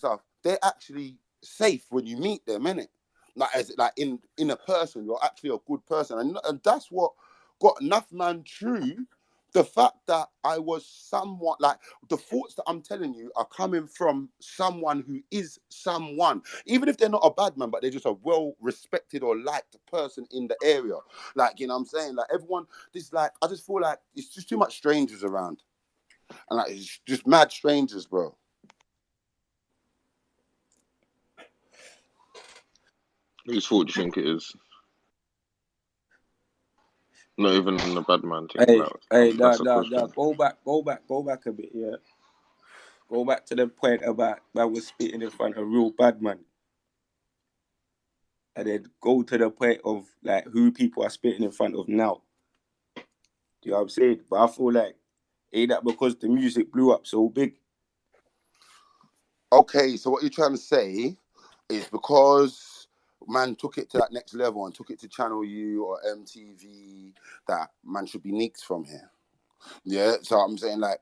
stuff, they're actually safe when you meet them, innit? Like as like in a person, you're actually a good person, and that's what got enough man through. The fact that I was somewhat like the thoughts that I'm telling you are coming from someone who is someone, even if they're not a bad man, but they're just a well respected or liked person in the area. Like, you know what I'm saying? Like everyone, this like I just feel like it's just too much strangers around, and like it's just mad strangers, bro. Whose fault do you think it is? Not even the bad man thing. Hey, Like, that's a question. Go back a bit, yeah. Go back to the point about man was spitting in front of real bad man. And then go to the point of like who people are spitting in front of now. Do you know what I'm saying? But I feel like ain't that because the music blew up so big? Okay, so what you're trying to say is because man took it to that next level and took it to Channel U or MTV, that man should be nicked from here. Yeah, so I'm saying like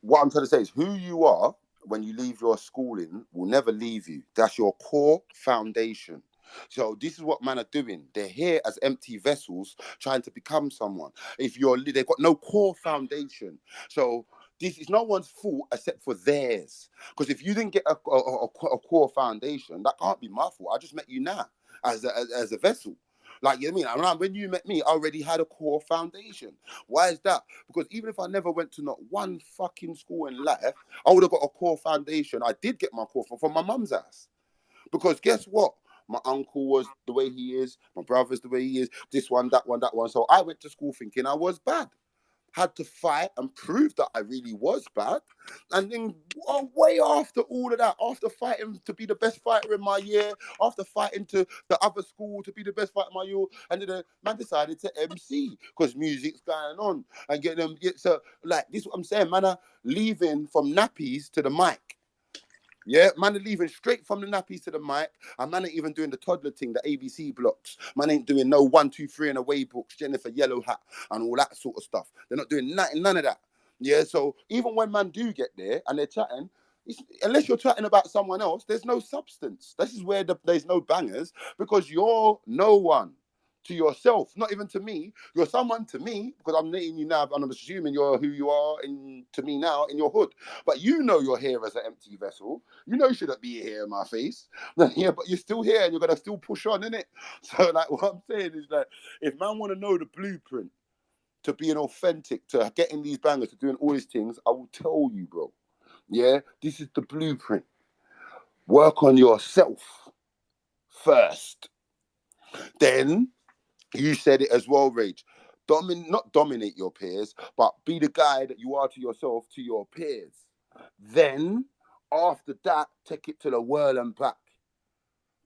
what I'm trying to say is who you are when you leave your schooling will never leave you. That's your core foundation. So this is what man are doing. They're here as empty vessels trying to become someone. They've got no core foundation. So this is no one's fault except for theirs. Because if you didn't get a core foundation, that can't be my fault. I just met you now as a vessel. Like, you know what I mean? When you met me, I already had a core foundation. Why is that? Because even if I never went to not one fucking school in life, I would have got a core foundation. I did get my core from my mum's ass. Because guess what? My uncle was the way he is. My brother's the way he is. This one, that one, that one. So I went to school thinking I was bad. Had to fight and prove that I really was bad. And then way after all of that, after fighting to be the best fighter in my year, after fighting to the other school to be the best fighter in my year, and then the man decided to MC because music's going on and get them. So like this, is what I'm saying, man, are leaving from nappies to the mic. Yeah, man are leaving straight from the nappies to the mic, and man ain't even doing the toddler thing, the ABC blocks. Man ain't doing no 1, 2, 3 and away books, Jennifer Yellow Hat, and all that sort of stuff. They're not doing none of that. Yeah, so even when man do get there and they're chatting, unless you're chatting about someone else, there's no substance. This is where there's no bangers because you're no one to yourself, not even to me. You're someone to me because I'm meeting you now, and I'm assuming you're who you are to me now in your hood. But you know you're here as an empty vessel. You know you shouldn't be here in my face. Yeah, but you're still here and you're gonna still push on, innit? So like what I'm saying is that if man want to know the blueprint to being authentic, to getting these bangers, to doing all these things, I will tell you, bro. Yeah, this is the blueprint. Work on yourself first. Then you said it as well, Rage. Not dominate your peers, but be the guy that you are to yourself, to your peers. Then, after that, take it to the world and back.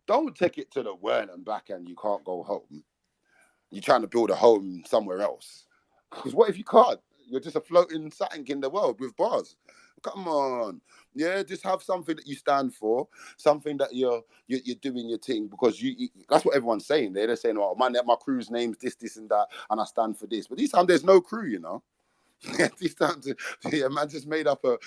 Don't take it to the world and back and you can't go home. You're trying to build a home somewhere else. Because what if you can't? You're just a floating something in the world with bars. Come on, yeah. Just have something that you stand for, something that you're doing your thing because that's what everyone's saying. They're saying, "Oh, man, my crew's name's this, and that, and I stand for this." But this time, there's no crew, you know. This time, yeah, man just made up a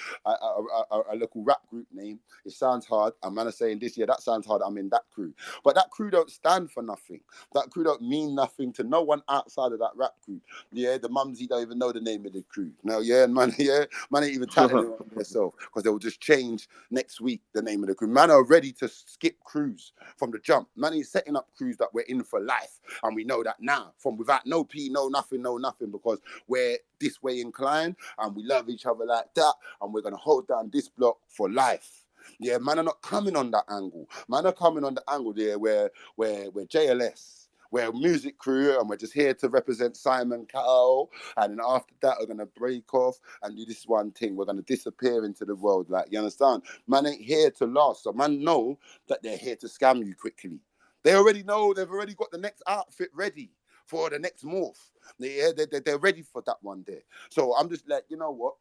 local rap group name. It sounds hard. And man is saying this, yeah, that sounds hard. I'm in that crew. But that crew don't stand for nothing. That crew don't mean nothing to no one outside of that rap group. Yeah, the mumsy don't even know the name of the crew. No, yeah, man, yeah, man ain't even telling it on themselves because they will just change next week the name of the crew. Man are ready to skip crews from the jump. Man is setting up crews that we're in for life. And we know that now from without no P, no nothing because we're this way inclined and we love each other like that and we're going to hold down this block for life. Yeah, man are not coming on that angle. Man are coming on the angle there where we're JLS. We're a music crew and we're just here to represent Simon Cowell. And then after that, we're going to break off and do this one thing. We're going to disappear into the world. Like, you understand? Man ain't here to last. So man know that they're here to scam you quickly. They already know. They've already got the next outfit ready for the next morph. They're ready for that one there. So I'm just like, you know what?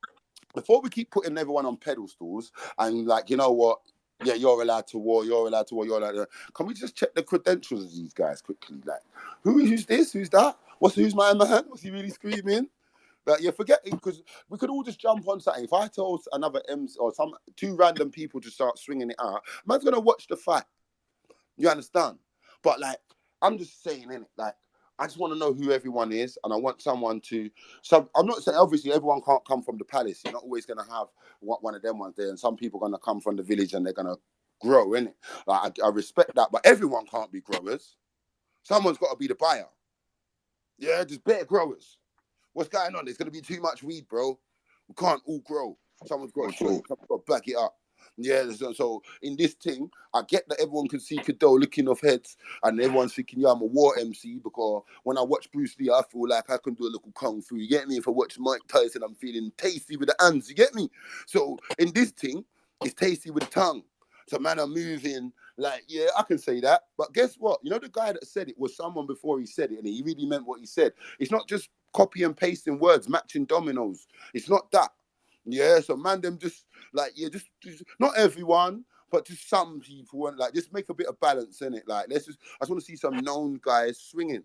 Before we keep putting everyone on pedestals and like, you know what? Yeah, you're allowed to war. You're allowed to war. You're allowed to. Can we just check the credentials of these guys quickly? Like, who's this? Who's that? Who's my man? What's he really screaming? But yeah, forget it, because we could all just jump on something. If I told another MC or two random people to start swinging it out, man's gonna watch the fight. You understand? But like, I'm just saying, innit? Like, I just want to know who everyone is, and I want someone to. So I'm not saying obviously everyone can't come from the palace. You're not always gonna have one of them ones there, and some people are gonna come from the village and they're gonna grow, innit? Like, I respect that, but everyone can't be growers. Someone's got to be the buyer. Yeah, just better growers. What's going on? There's going to be too much weed, bro. We can't all grow. Someone's got to show it. Someone's got to back it up. Yeah, so in this thing, I get that everyone can see Cadeau licking off heads, and everyone's thinking, yeah, I'm a war MC, because when I watch Bruce Lee, I feel like I can do a little kung fu. You get me? If I watch Mike Tyson, I'm feeling tasty with the hands. You get me? So in this thing, it's tasty with the tongue. So man, I'm moving like, yeah, I can say that. But guess what? You know, the guy that said it was someone before he said it, and he really meant what he said. It's not just copy and pasting words, matching dominoes. It's not that. Yeah, so man, them just like, yeah, just not everyone, but just some people, and like, just make a bit of balance in it. Like, I just want to see some known guys swinging.